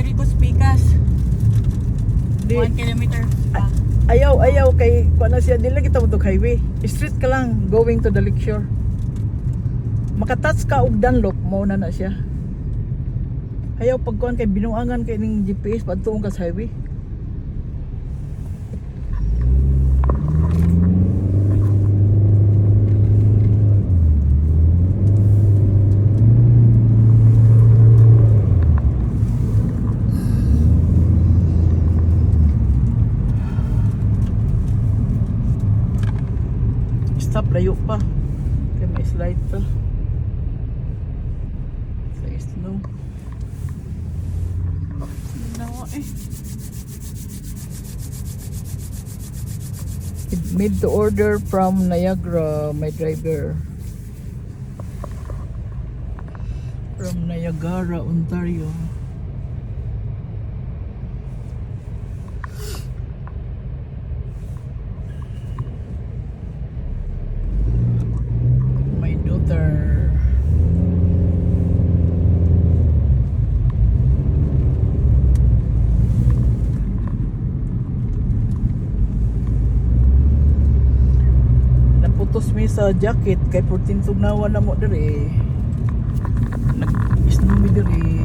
diri ko Pikas. Di, 1 kilometer. ayaw kay kuan na siya dili kita mudog highway. Straight ka lang going to the lakeshore. Makatouch ka og Dunlop mo na siya. Ayaw pagkuan kay binuangan kay ning GPS padtuong ka sa highway. Stop, layo pa. Kaya may slide pa. Sa snow. Nawa eh. Made to order from Niagara, my driver. From Niagara, Ontario. My daughter. Naputos mi sa jacket kay 14 tugnawa na mo diri. Nag-snow mi diri.